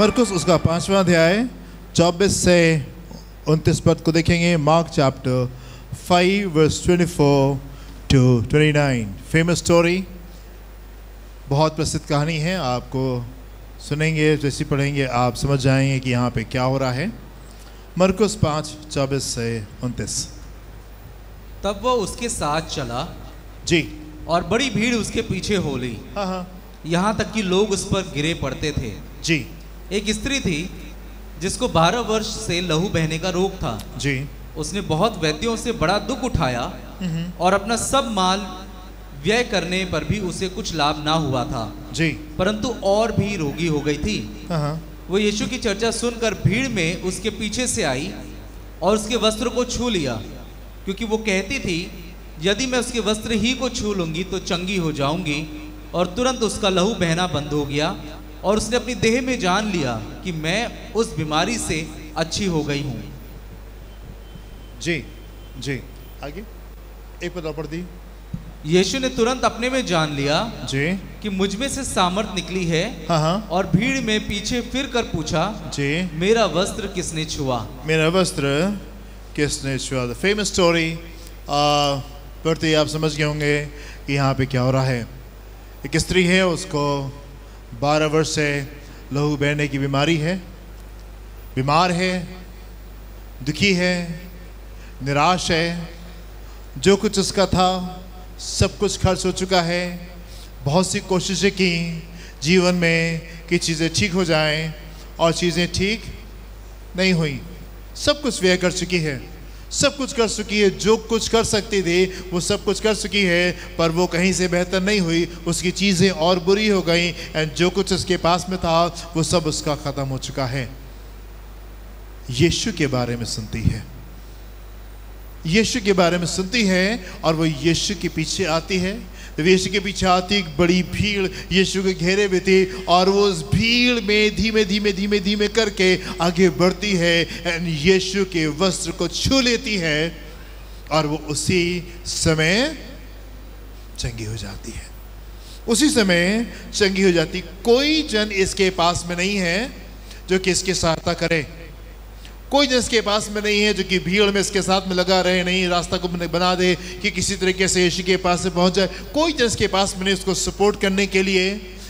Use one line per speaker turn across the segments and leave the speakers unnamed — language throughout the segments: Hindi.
मरकुस उसका 5वां अध्याय 24 से 29 पद को देखेंगे। Mark chapter 5 verse 24 to 29। Famous story, बहुत प्रसिद्ध कहानी है। आपको सुनेंगे, जैसे पढ़ेंगे आप समझ जाएंगे कि यहाँ पे क्या हो रहा है। मरकुस 5 24 से 29।
तब वह उसके साथ चला
जी,
और बड़ी भीड़ उसके पीछे हो ली।
हाँ,
यहाँ तक कि लोग उस पर गिरे पड़ते थे।
जी
एक स्त्री थी जिसको 12 वर्ष से लहू बहने का रोग था।
जी।
उसने बहुत वैद्यों से बड़ा दुख उठाया और अपना सब माल व्यय करने पर भी उसे कुछ लाभ ना हुआ था
जी,
परंतु और भी रोगी हो गई थी।
हाँ,
वो यीशु की चर्चा सुनकर भीड़ में उसके पीछे से आई और उसके वस्त्र को छू लिया, क्योंकि वो कहती थी यदि मैं उसके वस्त्र ही को छू लूंगी तो चंगी हो जाऊंगी। और तुरंत उसका लहू बहना बंद हो गया और उसने अपनी देह में जान लिया कि मैं उस बीमारी से अच्छी हो गई हूँ।
जी जी। आगे एक पद और पढ़ दी।
यीशु ने तुरंत अपने में जान लिया
जी
कि मुझ में से सामर्थ निकली है,
हाँ,
और भीड़ में पीछे फिर कर पूछा
जी,
मेरा वस्त्र किसने छुआ?
मेरा वस्त्र किसने छुआ? द फेमस स्टोरी पढ़ते ही आप समझ गए होंगे कि यहाँ पे क्या हो रहा है। एक स्त्री है, उसको 12 वर्ष से लहू बहने की बीमारी है, बीमार है, दुखी है, निराश है। जो कुछ उसका था सब कुछ खर्च हो चुका है। बहुत सी कोशिशें की जीवन में कि चीज़ें ठीक हो जाएं और चीज़ें ठीक नहीं हुई। सब कुछ व्यय कर चुकी है, सब कुछ कर चुकी है, जो कुछ कर सकती थी वो सब कुछ कर चुकी है, पर वो कहीं से बेहतर नहीं हुई। उसकी चीज़ें और बुरी हो गई एंड जो कुछ उसके पास में था वो सब उसका ख़त्म हो चुका है। यीशु के बारे में सुनती है, यीशु के बारे में सुनती है और वो यीशु के पीछे आती है। यीशु के पीछे आती एक बड़ी भीड़ यीशु के घेरे में थी और वो उस भीड़ में धीमे धीमे धीमे धीमे करके आगे बढ़ती है एंड यीशु के वस्त्र को छू लेती है और वो उसी समय चंगी हो जाती है, उसी समय चंगी हो जाती। कोई जन इसके पास में नहीं है जो कि इसकी सहायता करे, कोई जन इसके पास में नहीं है जो कि भीड़ में इसके साथ में लगा रहे, नहीं रास्ता को बना दे कि किसी तरीके से यीशु के पास से पहुंच जाए। कोई जन इसके पास में नहीं इसको सपोर्ट करने के लिए,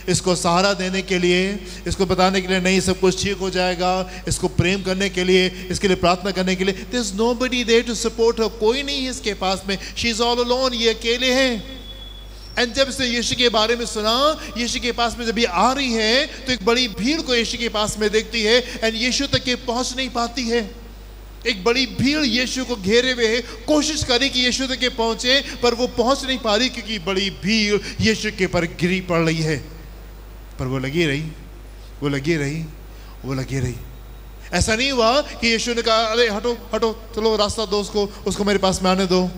इसको सहारा देने के लिए, इसको बताने के लिए नहीं सब कुछ ठीक हो जाएगा, इसको प्रेम करने के लिए, इसके लिए प्रार्थना करने के लिए। There is nobody there to support her. कोई नहीं है इसके पास में, शी इज ऑल अलोन, ये अकेले हैं। एंड जब इसने यीशु के बारे में सुना, यीशु के पास में जब ये आ रही है तो एक बड़ी भीड़ को यीशु के पास में देखती है एंड यीशु तक ये पहुंच नहीं पाती है। एक बड़ी भीड़ यीशु को घेरे हुए है, कोशिश करी कि यीशु तक ये पहुंचे पर वो पहुंच नहीं पा रही क्योंकि बड़ी भीड़ यीशु के पर गिरी पड़ रही है। पर वो लगी रही, वो लगी रही, वो लगी रही। ऐसा नहीं हुआ कि यीशु ने कहा अरे हटो हटो, चलो रास्ता दो उसको मेरे पास में आने दो,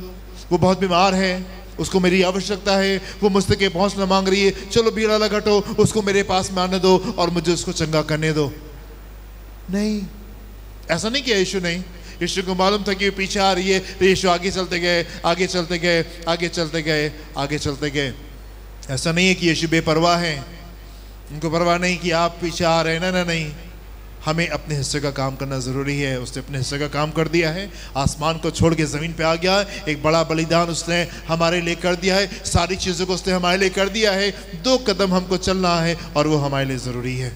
वो बहुत बीमार है, उसको मेरी आवश्यकता है, वो मुझसे के पहुंचना मांग रही है, चलो भीड़ अलग हटो, उसको मेरे पास में आने दो और मुझे उसको चंगा करने दो। नहीं, ऐसा नहीं किया यीशु ने। यीशु को मालूम था कि पीछे आ रही है, तो यीशु आगे चलते गए, आगे चलते गए, आगे चलते गए, आगे चलते गए। ऐसा नहीं है कि यीशु बेपरवाह है, उनको परवाह नहीं कि आप पीछे आ रहे हैं। ना नहीं, हमें अपने हिस्से का काम करना ज़रूरी है। उसने अपने हिस्से का काम कर दिया है, आसमान को छोड़ के ज़मीन पे आ गया, एक बड़ा बलिदान उसने हमारे लिए कर दिया है, सारी चीज़ों को उसने हमारे लिए कर दिया है। 2 कदम हमको चलना है और वो हमारे लिए ज़रूरी है,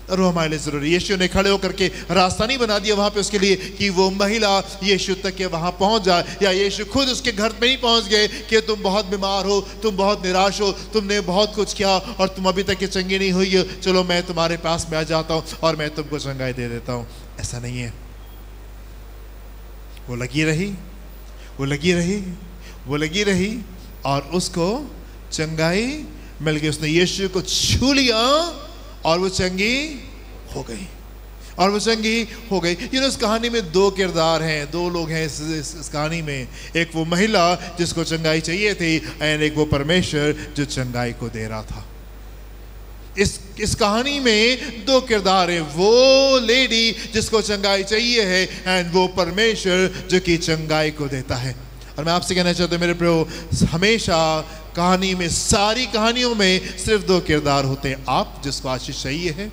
और वो हमारे लिए ज़रूरी है। यीशु ने खड़े होकर के रास्ता नहीं बना दिया वहाँ पे उसके लिए कि वो महिला यीशु तक के वहाँ पहुँच जाए, या यीशु खुद उसके घर पे नहीं पहुँच गए कि तुम बहुत बीमार हो, तुम बहुत निराश हो, तुमने बहुत कुछ किया और तुम अभी तक ये चंगी नहीं हुई हो, चलो मैं तुम्हारे पास में आ जाता हूँ और मैं तुमको चंगाई दे देता हूँ। ऐसा नहीं है। वो लगी रही, वो लगी रही, वो लगी रही और उसको चंगाई मिल गई। उसने यीशु को छू लिया और वो चंगी हो गई, और वो चंगी हो गई। इस कहानी में 2 किरदार हैं, 2 लोग हैं इस कहानी में। एक वो महिला जिसको चंगाई चाहिए थी एंड एक वो परमेश्वर जो चंगाई को दे रहा था। इस कहानी में 2 किरदार हैं, वो लेडी जिसको चंगाई चाहिए है एंड वो परमेश्वर जो कि चंगाई को देता है। और मैं आपसे कहना चाहता हूँ मेरे प्रियो, हमेशा कहानी में, सारी कहानियों में सिर्फ 2 किरदार होते हैं। आप जिसको आशीष चाहिए है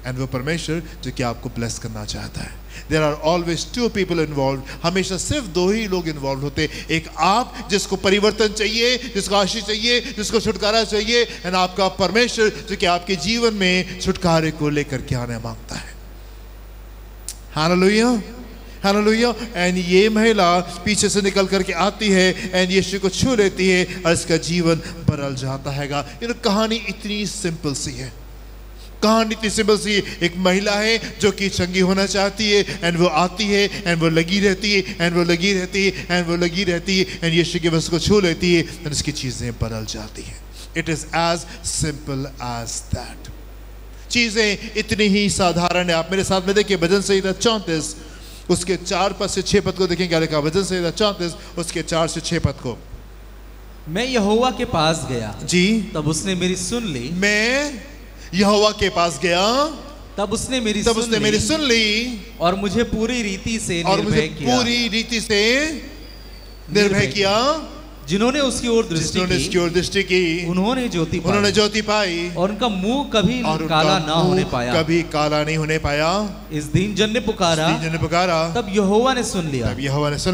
एंड वो परमेश्वर जो कि आपको ब्लेस करना चाहता है। There are always two people involved. हमेशा सिर्फ दो ही लोग इन्वॉल्व होते, एक आप जिसको परिवर्तन चाहिए, जिसको आशीष चाहिए, जिसको छुटकारा चाहिए, एंड आपका परमेश्वर जो कि आपके जीवन में छुटकारे को लेकर के आने मांगता है। Hallelujah, hallelujah. एंड ये महिला पीछे से निकल करके आती है एंड यीशु को छू लेती है और इसका जीवन बदल जाता है। कहानी इतनी सिंपल सी है, कहानी इतनी सिंपल सी। एक महिला है जो कि चंगी होना चाहती है एंड वो आती है एंड वो लगी रहती है एंड वो लगी रहती है एंड वो लगी रहती है एंड यीशु के वस्त्र को छू लेती है एंड उसकी चीजें बदल जाती हैं। It is as simple as that. चीजें इतनी ही साधारण है। आप मेरे साथ में देखिए भजन संहिता 34 उसके 4 पद से 6 पद को देखें क्या लिखा। भजन संहिता 34 उसके 4 से 6 पद को।
मैं यहोवा के पास गया
जी,
तब उसने मेरी सुन ली।
मैं यहोवा के पास गया
तब उसने मेरी
सुन ली
और मुझे पूरी रीति से
निर्भय किया।
जिन्होंने उसकी ओर दृष्टि की उन्होंने ज्योति पाई और उनका मुंह कभी काला नहीं होने पाया। इस दीन जन ने पुकारा तब यहोवा ने सुन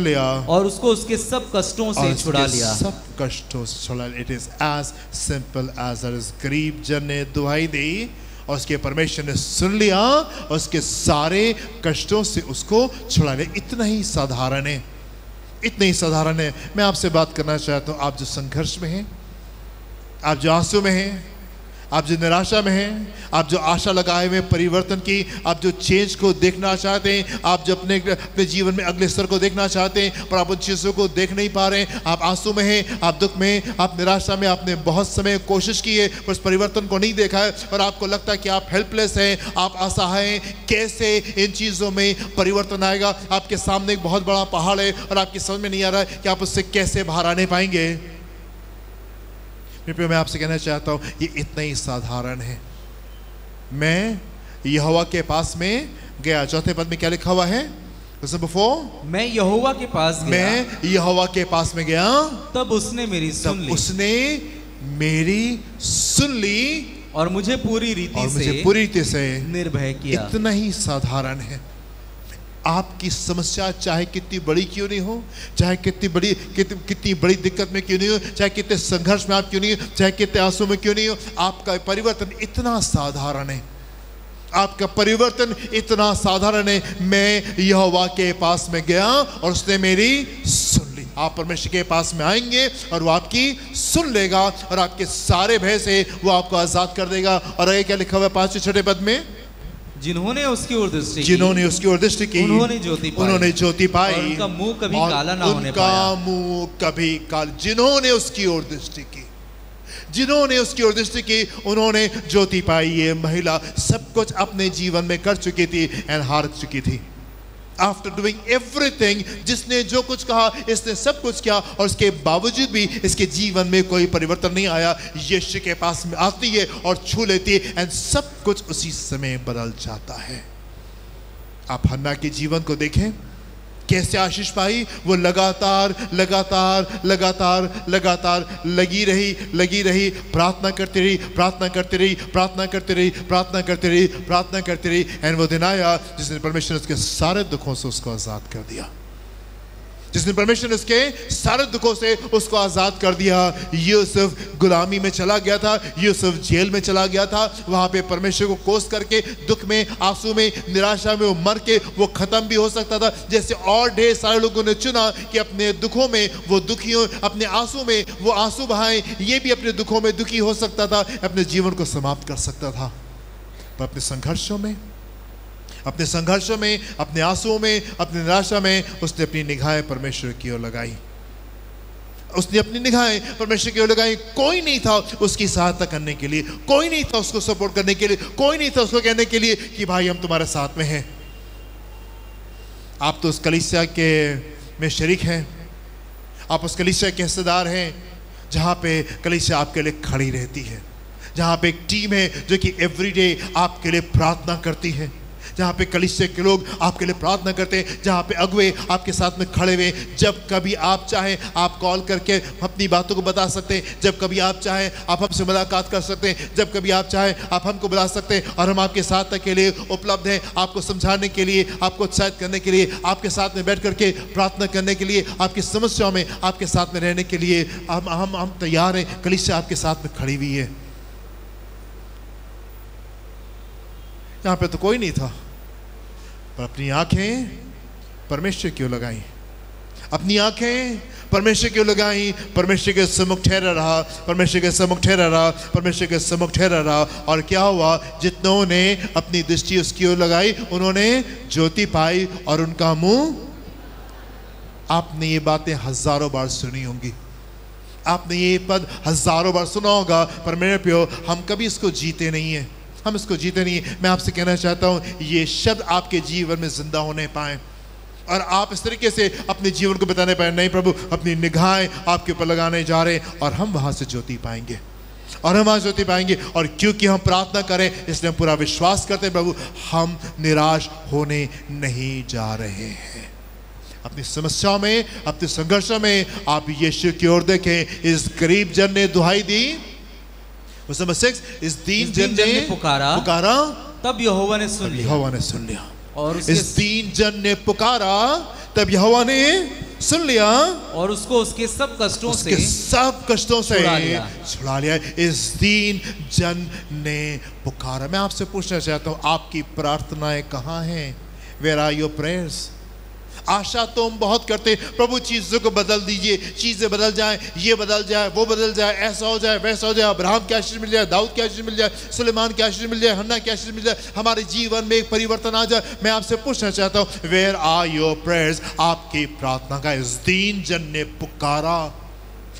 लिया और उसको उसके सब कष्टों से छुड़ा लिया।
It is as simple as that. इस गरीब जन ने दुहाई दी और उसके परमेश्वर ने सुन लिया और उसके सारे कष्टों से उसको छुड़ा लिया। इतना ही साधारण है, इतने ही साधारण है। मैं आपसे बात करना चाहता हूँ, आप जो संघर्ष में हैं, आप जो आंसू में हैं, आप जो निराशा में हैं, आप जो आशा लगाए हुए परिवर्तन की, आप जो चेंज को देखना चाहते हैं, आप जो अपने जीवन में अगले स्तर को देखना चाहते हैं पर आप उन चीज़ों को देख नहीं पा रहे हैं, आप आंसू में हैं, आप दुख में, आप निराशा में, आपने बहुत समय कोशिश की है पर उस परिवर्तन को नहीं देखा है और आपको लगता है कि आप हेल्पलेस हैं, आप असहाय हैं, कैसे इन चीज़ों में परिवर्तन आएगा। आपके सामने एक बहुत बड़ा पहाड़ है और आपकी समझ में नहीं आ रहा है कि आप उससे कैसे बाहर आने पाएंगे। मैं आपसे कहना चाहता हूं ये इतना ही साधारण है। मैं यहोवा के पास में गया। चौथे पद में क्या लिखा हुआ है?
मैं यहोवा के पास में गया तब उसने मेरी
सुन ली
और मुझे पूरी रीति से निर्भय किया।
इतना ही साधारण है। आपकी समस्या चाहे कितनी बड़ी क्यों नहीं हो, चाहे कितनी बड़ी दिक्कत में क्यों नहीं हो, चाहे कितने संघर्ष में आप क्यों नहीं हो, चाहे कितने आंसू में क्यों नहीं हो, आपका परिवर्तन इतना साधारण है। आपका परिवर्तन इतना साधारण है। मैं यहोवा के पास में गया और उसने मेरी सुन ली। आप परमेश्वर के पास में आएंगे और वो आपकी सुन लेगा और आपके सारे भय से वो आपको आजाद कर देगा। और आगे क्या लिखा हुआ है 5 से 6 पद में?
जिन्होंने उसकी ओर दृष्टि की
उन्होंने ज्योति पाई
और उनका मुंह कभी काला ना होने पाया।
जिन्होंने उसकी ओर दृष्टि की उन्होंने ज्योति पाई। ये महिला सब कुछ अपने जीवन में कर चुकी थी एंड हार चुकी थी। आफ्टर डूइंग एवरीथिंग, जिसने जो कुछ कहा इसने सब कुछ किया और उसके बावजूद भी इसके जीवन में कोई परिवर्तन नहीं आया। यीशु के पास में आती है और छू लेती है एंड सब कुछ उसी समय बदल जाता है। आप हन्ना के जीवन को देखें, कैसे आशीष पाई। वो लगातार लगी रही, प्रार्थना करती रही एंड वो दिन आया जिसने परमेश्वर ने उसके सारे दुखों से उसको आजाद कर दिया। यूसुफ गुलामी में चला गया था, यूसुफ जेल में चला गया था। वहां पे परमेश्वर को कोस करके दुख में, आंसू में, निराशा में वो मर के वो खत्म भी हो सकता था। जैसे और ढेर सारे लोगों ने चुना कि अपने दुखों में वो दुखी हो, अपने आंसू में वो आंसू बहाएं, ये भी अपने दुखों में दुखी हो सकता था, अपने जीवन को समाप्त कर सकता था। पर अपने संघर्षों में, अपने आंसुओं में, अपनी निराशा में उसने अपनी निगाहें परमेश्वर की ओर लगाई। कोई नहीं था उसकी सहायता करने के लिए, कोई नहीं था उसको सपोर्ट करने के लिए, कोई नहीं था उसको कहने के लिए कि भाई हम तुम्हारे साथ में हैं। आप तो उस कलीसिया के में शरीक हैं, आप उस कलीसिया के हिस्सेदार हैं जहां पे कलीसिया आपके लिए खड़ी रहती है, जहां पे एक टीम है जो कि एवरीडे आपके लिए प्रार्थना करती है, जहाँ पे कलीसिया के लोग आपके लिए प्रार्थना करते हैं, जहाँ पे अगुवे आपके साथ में खड़े हुए। जब कभी आप चाहें आप कॉल करके अपनी बातों को बता सकते हैं, जब कभी आप चाहें आप हमसे मुलाकात कर सकते हैं, जब कभी आप चाहें आप हमको बुला सकते हैं और हम आपके साथ के लिए उपलब्ध हैं, आपको समझाने के लिए, आपको उत्साहित करने के लिए, आपके साथ में बैठ करके प्रार्थना करने के लिए, आपकी समस्याओं में आपके साथ में रहने के लिए हम तैयार हैं। कलीसिया आपके साथ में खड़ी हुई है। यहाँ पे तो कोई नहीं था, पर अपनी आंखें परमेश्वर क्यों लगाई? अपनी आंखें परमेश्वर क्यों लगाई? परमेश्वर के सम्मुख ठहरा रहा, परमेश्वर के सम्मुख ठहरा रहा, परमेश्वर के सम्मुख ठहरा रहा। और क्या हुआ? जितनों ने अपनी दृष्टि उसकी ओर लगाई उन्होंने ज्योति पाई और उनका मुंह। आपने ये बातें हजारों बार सुनी होंगी, आपने ये पद हजारों बार सुना होगा, पर मेरे प्रियो हम कभी इसको जीते नहीं है, हम इसको जीते नहीं। मैं आपसे कहना चाहता हूं ये शब्द आपके जीवन में जिंदा होने पाए और आप इस तरीके से अपने जीवन को बताने पाए, नहीं प्रभु अपनी निगाहें आपके ऊपर लगाने जा रहे हैं और हम वहां से ज्योति पाएंगे, और हम वहां ज्योति पाएंगे। और क्योंकि हम प्रार्थना करें इसलिए हम पूरा विश्वास करते हैं प्रभु हम निराश होने नहीं जा रहे हैं। अपनी समस्याओं में, अपने संघर्षों में आप यीशु की ओर देखें। इस गरीब जन ने दुहाई दी, नंबर 6, इस दीन जन ने पुकारा,
तब यहोवा ने सुन लिया।
यहोवा ने सुन लिया।
और
इस दीन जन ने पुकारा तब यहोवा ने सुन लिया
और उसको उसके सब कष्टों से
छुड़ा लिया। इस दीन जन ने पुकारा। मैं आपसे पूछना चाहता हूं आपकी प्रार्थनाएं कहां हैं? Where are your prayers? आशा तो हम बहुत करते हैं, प्रभु चीज़ों को बदल दीजिए, चीज़ें बदल जाएं, ये बदल जाए, वो बदल जाए, ऐसा हो जाए, वैसा हो जाए, अब्राहम की आशीष मिल जाए, दाऊद की आशीष मिल जाए, सुलेमान की आशीष मिल जाए, हन्ना की आशीष मिल जाए, हमारे जीवन में एक परिवर्तन आ जाए। मैं आपसे पूछना चाहता हूँ वेयर आर योर प्रेयर्स? आपकी प्रार्थना का इस दीन जन ने पुकारा।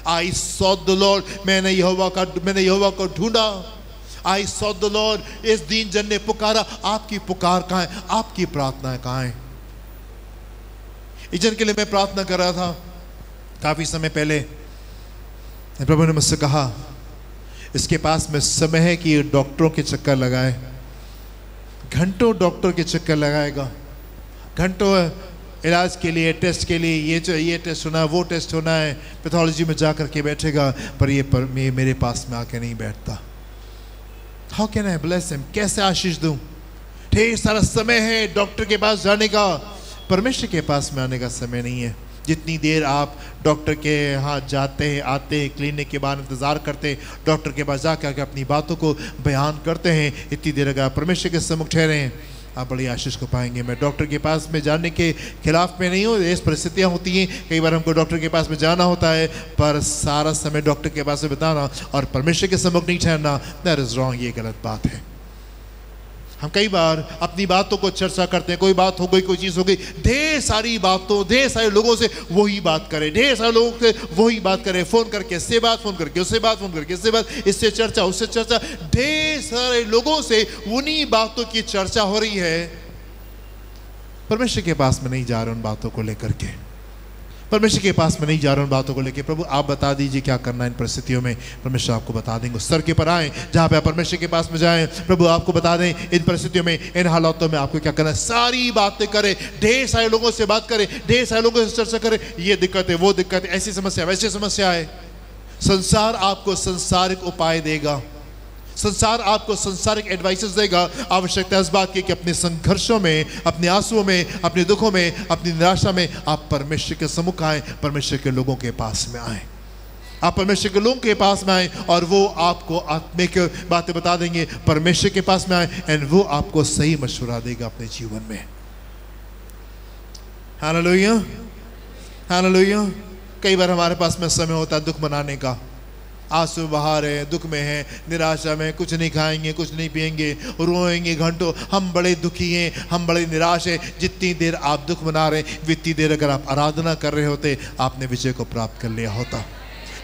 आई सॉट द लॉर्ड, मैंने यहोवा को ढूंढा। आई सॉट द लॉर्ड, इस दीन जन ने पुकारा। आपकी पुकार कहाँ है? आपकी प्रार्थनाएं कहाँ है? इस जन के लिए मैं प्रार्थना कर रहा था काफी समय पहले। प्रभु ने मुझसे कहा इसके पास में समय है कि डॉक्टरों के चक्कर लगाए, घंटों डॉक्टर के चक्कर लगाएगा, घंटों इलाज के लिए, टेस्ट के लिए, ये टेस्ट होना है, वो टेस्ट होना है, पैथोलॉजी में जा कर के बैठेगा, पर ये मेरे पास में आके नहीं बैठता। How can I bless him? कैसे आशीष दूं? ढेर सारा समय है डॉक्टर के पास जाने का, परमेश्वर के पास में आने का समय नहीं है। जितनी देर आप डॉक्टर के यहाँ जाते हैं, आते हैं, क्लिनिक के बाद इंतज़ार करते हैं, डॉक्टर के पास जाकर के अपनी बातों को बयान करते हैं, इतनी देर अगर आप परमेश्वर के सम्मुख ठहरे हैं आप बड़ी आशीष को पाएंगे। मैं डॉक्टर के पास में जाने के खिलाफ में नहीं हूँ, ऐसी परिस्थितियाँ होती हैं, कई बार हमको डॉक्टर के पास में जाना होता है, पर सारा समय डॉक्टर के पास में बिताना और परमेश्वर के सम्मुख नहीं ठहरना, दैट इज़ रॉन्ग, ये गलत बात है। हम कई बार अपनी बातों को चर्चा करते हैं, कोई बात हो गई, कोई चीज़ हो गई, ढेर सारी बातों, ढेर सारे लोगों से वही बात करें, ढेर सारे लोगों से वही बात करें, फ़ोन करके इससे बात, फ़ोन करके उससे बात, फ़ोन करके इससे बात, इससे चर्चा, उससे चर्चा, ढेर सारे लोगों से उन्हीं बातों की चर्चा हो रही है। परमेश्वर के पास में नहीं जा रहे उन बातों को लेकर के, परमेश्वर के पास में नहीं जा रहे उन बातों को लेकर। प्रभु आप बता दीजिए क्या करना है इन परिस्थितियों में, परमेश्वर आपको बता देंगे। स्तर के पर आए जहाँ पे आप परमेश्वर के पास में जाएं, प्रभु आपको बता दें इन परिस्थितियों में, इन हालातों में आपको क्या करना है। सारी बातें करें, ढेर सारे लोगों से बात करें, ढेर सारे लोगों से चर्चा करें, ये दिक्कत है, वो दिक्कत है, ऐसी समस्या, वैसी समस्या है। संसार आपको संसारिक उपाय देगा, संसार आपको संसारिक एडवाइसेस देगा। आवश्यकता इस बात की कि अपने संघर्षों में, अपने आंसुओं में, अपने दुखों में, अपनी निराशा में आप परमेश्वर के सम्मुख आए, परमेश्वर के लोगों के पास में आए, आप परमेश्वर के लोगों के पास में आए और वो आपको आत्मिक बातें बता देंगे। परमेश्वर के पास में आए एंड वो आपको सही मशवरा देगा अपने जीवन में। Hallelujah, hallelujah. कई बार हमारे पास में समय होता है दुख मनाने का, आंसू बहा रहे हैं, दुख में हैं, निराशा में, कुछ नहीं खाएंगे, कुछ नहीं पिएंगे, रोएंगे घंटों, हम बड़े दुखी हैं, हम बड़े निराश हैं। जितनी देर आप दुख मना रहे हैं, जितनी देर अगर आप आराधना कर रहे होते आपने विजय को प्राप्त कर लिया होता।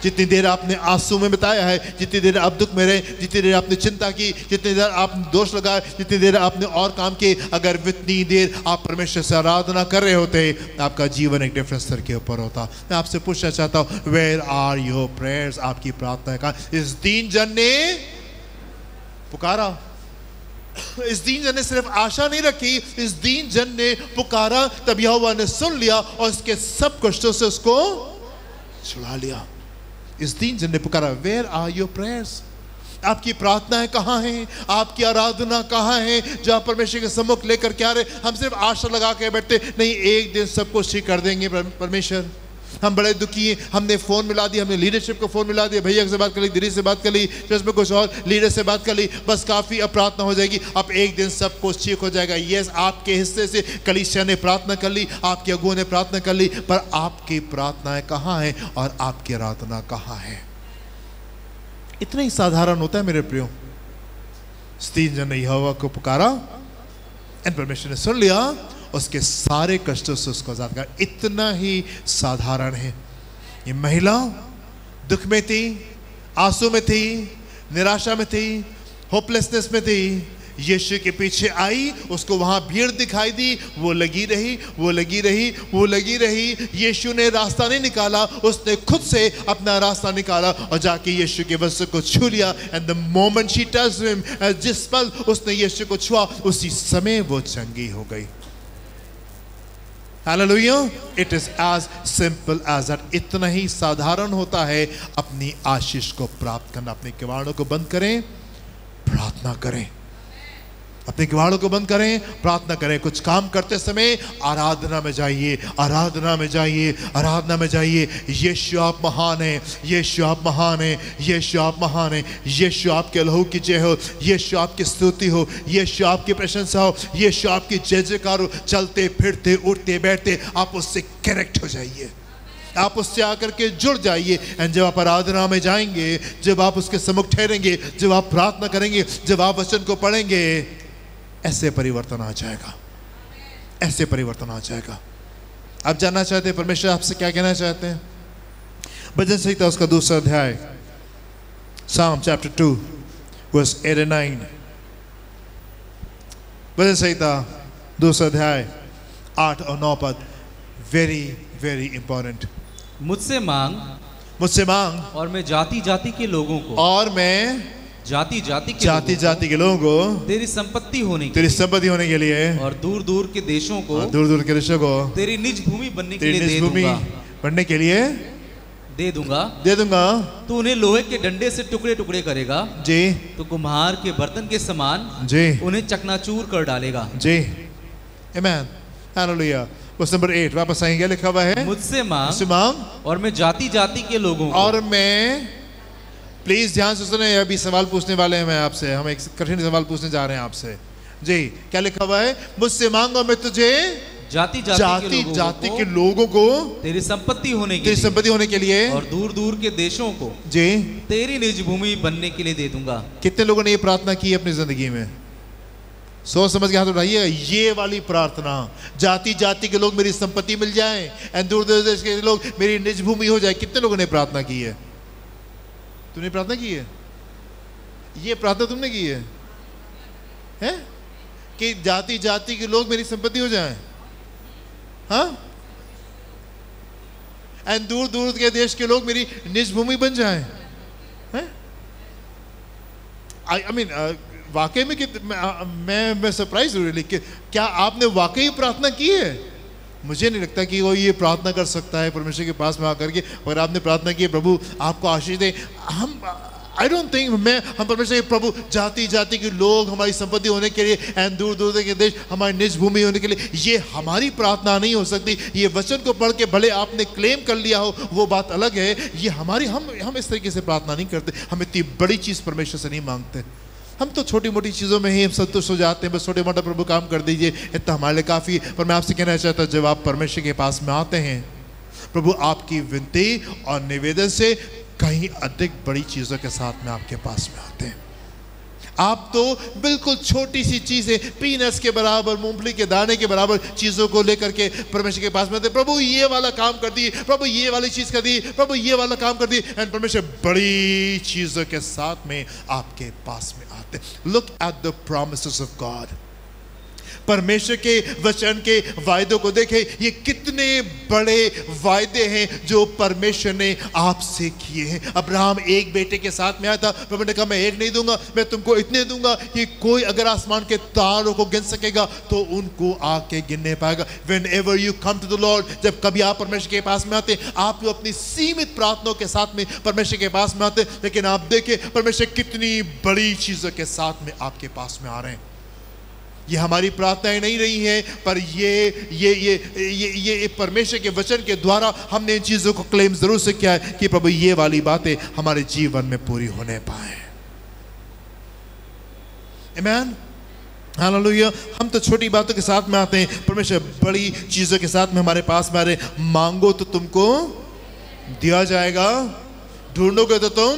जितनी देर आपने आंसू में बिताया है, जितनी देर आप दुख में रहे, जितनी देर आपने चिंता की, जितनी देर आपने दोष लगाए, जितनी देर आपने और काम किए, अगर जितनी देर आप परमेश्वर से आराधना कर रहे होते आपका जीवन एक डिफरेंट स्तर के ऊपर होता। मैं आपसे पूछना चाहता हूँ वेयर आर योर प्रेयर्स? आपकी प्रार्थना का इस दीन जन ने पुकारा। इस दीन जन ने सिर्फ आशा नहीं रखी, इस दीन जन ने पुकारा, तब यहोवा ने सुन लिया और उसके सब कष्टों से उसको छुड़ा लिया। इस दीन जन ने पुकारा, वेयर आर योर प्रेयर्स? आपकी प्रार्थनाएं कहाँ हैं? आपकी आराधना कहाँ है? जहाँ परमेश्वर के सम्मुख लेकर क्या रहे? हम सिर्फ आशा लगा के बैठते नहीं, एक दिन सब कुछ ठीक कर देंगे परमेश्वर। हम बड़े दुखी हैं, हमने फ़ोन मिला दिया, हमने लीडरशिप को फ़ोन मिला दिया, भैया से बात कर ली, दीदी से बात कर ली, चर्च में कुछ और लीडर से बात कर ली, बस काफ़ी, अब प्रार्थना हो जाएगी, अब एक दिन सब कुछ ठीक हो जाएगा। यस, आपके हिस्से से कलीसिया ने प्रार्थना कर ली, आपके अगुओं ने प्रार्थना कर ली, पर आपकी प्रार्थनाएं कहाँ हैं और आपकी आराधना कहाँ है? इतना ही साधारण होता है मेरे प्रियो। तीन जन ने यहोवा को पुकारा एंड परमेश्वर ने सुन लिया, उसके सारे कष्टों से उसको आजाद कर। इतना ही साधारण है। ये महिला दुख में थी, आंसू में थी, निराशा में थी, होपलेसनेस में थी, यीशु के पीछे आई, उसको वहां भीड़ दिखाई दी, वो लगी रही, वो लगी रही, वो लगी रही। यीशु ने रास्ता नहीं निकाला, उसने खुद से अपना रास्ता निकाला और जाके यीशु के वस्त्र को छू लिया। And the moment she touched him, जिस पल उसने यीशु को छुआ, उसी समय वो चंगी हो गई। Hallelujah. It is as simple as that. इतना ही साधारण होता है अपनी आशीष को प्राप्त करना। अपने किवाड़ों को बंद करें, प्रार्थना करें, अपने किवाड़ों को बंद करें, प्रार्थना करें। कुछ काम करते समय आराधना में जाइए, आराधना में जाइए, आराधना में जाइए। यीशु आप महान हैं, यीशु आप महान हैं, यीशु आप महान हैं, यीशु आपके लहू की जय हो, यीशु आपकी स्तुति हो, यीशु आपकी प्रशंसा हो, यीशु आपकी जय जयकार हो। चलते फिरते उठते बैठते आप उससे कनेक्ट हो जाइए, आप उससे आकर के जुड़ जाइए। एंड जब आप आराधना में जाएंगे, जब आप उसके सम्मुख ठहरेंगे, जब आप प्रार्थना करेंगे, जब आप वचन को पढ़ेंगे, ऐसे परिवर्तन आ जाएगा, ऐसे परिवर्तन आ जाएगा। आप जानना चाहते हैं परमेश्वर आपसे क्या कहना चाहते हैं? भजन संहिता उसका दूसरा अध्याय, Psalm chapter 2 verse 8 and 9। भजन संहिता दूसरा अध्याय 8 और 9 पद, वेरी वेरी इंपॉर्टेंट।
मुझसे मांग,
मुझसे मांग,
और मैं जाति जाति के लोगों को,
और मैं
जाति जाति
के लोगों को
तेरी संपत्ति होने के,
तेरी संपत्ति होने के लिए,
और दूर दूर के देशों को,
दूर दूर के देशों को
तेरी निज भूमि बनने के
तेरी
लिए
निज भूमि बनने के लिए
दे दूंगा।
तू
उन्हें लोहे के डंडे से टुकड़े टुकड़े करेगा
जी,
तो कुम्हार के बर्तन के समान
जी
उन्हें चकनाचूर कर डालेगा
जी। आमीन, हालेलुया। वर्स नंबर 8 वापस आएंगे, लिखा हुआ है,
मुझसे
मांग
और मैं जाति जाति के लोगों को,
और मैं, प्लीज ध्यान से सुने, अभी सवाल पूछने वाले हैं मैं आपसे, हम एक कठिन सवाल पूछने जा रहे हैं आपसे जी। क्या लिखा हुआ है? मुझसे मांग और मैं तुझे
जाति
जाति के लोगों को
तेरी संपत्ति होने
के लिए,
और दूर दूर के देशों को
जी
तेरी निज भूमि बनने के लिए दे दूंगा।
कितने लोगों ने ये प्रार्थना की है अपनी जिंदगी में? सोच समझ के हाथ उठाइए। ये वाली प्रार्थना, जाति जाति के लोग मेरी संपत्ति मिल जाए, एंड दूर दूर देश के लोग मेरी निज भूमि हो जाए। कितने लोगों ने प्रार्थना की है? तुमने प्रार्थना की है? ये प्रार्थना तुमने की है, हैं? कि जाति जाति के लोग मेरी संपत्ति हो जाएं, हाँ? एंड दूर दूर के देश के लोग मेरी निज भूमि बन जाएं, हैं? आई मीन वाकई में कि मैं सरप्राइज हूँ रियली, क्या आपने वाकई प्रार्थना की है? मुझे नहीं लगता कि वो ये प्रार्थना कर सकता है परमेश्वर के पास में आकर के, अगर आपने प्रार्थना की है प्रभु आपको आशीष दे। हम आई डोंट थिंक हम परमेश्वर के प्रभु जाति जाति के लोग हमारी संपत्ति होने के लिए, एंड दूर दूर के देश हमारी निज भूमि होने के लिए, ये हमारी प्रार्थना नहीं हो सकती। ये वचन को पढ़ के भले आपने क्लेम कर लिया हो, वो बात अलग है। ये हमारी, हम इस तरीके से प्रार्थना नहीं करते। हम इतनी बड़ी चीज़ परमेश्वर से नहीं मांगते। हम तो छोटी मोटी चीज़ों में ही हम संतुष्ट हो जाते हैं, बस छोटे मोटा प्रभु काम कर दीजिए, इतना हमारे लिए काफ़ी। पर मैं आपसे कहना चाहता हूँ, जब आप परमेश्वर के पास में आते हैं, प्रभु आपकी विनती और निवेदन से कहीं अधिक बड़ी चीज़ों के साथ में आपके पास में आते हैं। आप तो बिल्कुल छोटी सी चीज़ें, पीनट्स के बराबर, मूंगफली के दाने के बराबर चीज़ों को लेकर के परमेश्वर के पास में आते, प्रभु ये वाला काम कर दी, प्रभु ये वाली चीज़ कर दी, प्रभु ये वाला काम कर दी, एंड परमेश्वर बड़ी चीज़ों के साथ में आपके पास में आते। Look at the promises of God. परमेश्वर के वचन के वायदों को देखें, ये कितने बड़े वायदे हैं जो परमेश्वर ने आपसे किए हैं। अब्राहम एक बेटे के साथ में आया था, प्रभु ने कहा मैं एक नहीं दूंगा, मैं तुमको इतने दूंगा कि कोई अगर आसमान के तारों को गिन सकेगा तो उनको आके गिनने पाएगा। Whenever you come to the Lord, जब कभी आप परमेश्वर के पास में आते, आप अपनी सीमित प्रार्थनाओं के साथ में परमेश्वर के पास में आते, लेकिन आप देखें परमेश्वर कितनी बड़ी चीजों के साथ में आपके पास में आ रहे हैं। ये हमारी प्रार्थनाएं नहीं रही हैं, पर ये परमेश्वर के वचन के द्वारा हमने इन चीजों को क्लेम जरूर से किया है कि प्रभु ये वाली बातें हमारे जीवन में पूरी होने पाए। आमीन, हालेलुया। हम तो छोटी बातों के साथ में आते हैं, परमेश्वर बड़ी चीजों के साथ में हमारे पास में आ रहे। मांगो तो तुमको दिया जाएगा, ढूंढोगे तो तुम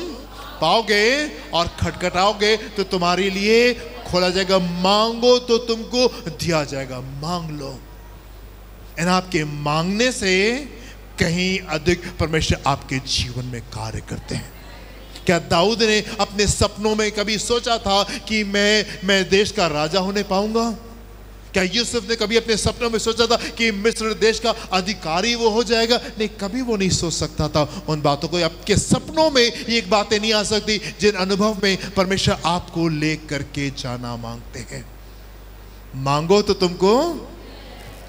पाओगे, और खटखटाओगे तो तुम्हारे लिए खोला जाएगा। मांगो तो तुमको दिया जाएगा, मांग लो। और आपके मांगने से कहीं अधिक परमेश्वर आपके जीवन में कार्य करते हैं। क्या दाऊद ने अपने सपनों में कभी सोचा था कि मैं देश का राजा होने पाऊंगा? क्या यूसुफ ने कभी अपने सपनों में सोचा था कि मिस्र देश का अधिकारी वो हो जाएगा? नहीं, कभी वो नहीं सोच सकता था उन बातों को। आपके सपनों में ये एक बातें नहीं आ सकती जिन अनुभव में परमेश्वर आपको ले करके जाना मांगते हैं। मांगो तो तुमको